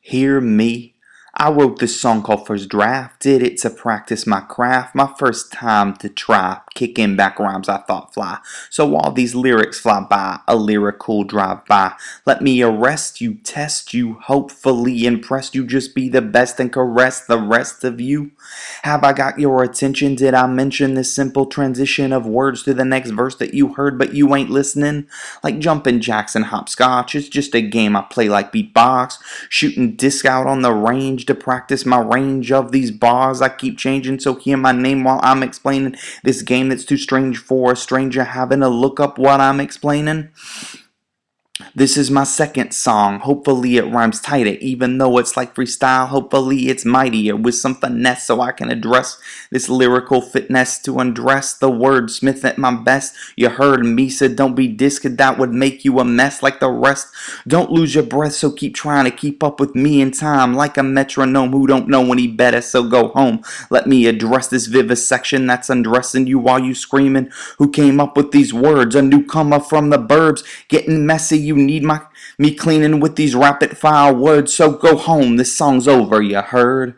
Hear me. I wrote this song called First Draft, did it to practice my craft, my first time to try, kicking back rhymes I thought fly. So while these lyrics fly by, a lyrical drive-by, let me arrest you, test you, hopefully impress you, just be the best and caress the rest of you. Have I got your attention? Did I mention this simple transition of words to the next verse that you heard but you ain't listening? Like jumping jacks and hopscotch, it's just a game I play like beatbox, shooting disc out on the range to practice my range of these bars. I keep changing, so hear my name while I'm explaining this game that's too strange for a stranger having to look up what I'm explaining. This is my second song, hopefully it rhymes tighter, even though it's like freestyle, hopefully it's mightier, with some finesse so I can address this lyrical fitness to undress the wordsmith at my best. You heard me, said don't be dissed, that would make you a mess like the rest. Don't lose your breath, so keep trying to keep up with me in time, like a metronome who don't know any better, so go home. Let me address this vivisection that's undressing you while you screaming. Who came up with these words? A newcomer from the burbs, getting messy. You need me cleaning with these rapid fire words, so go home, this song's over, you heard?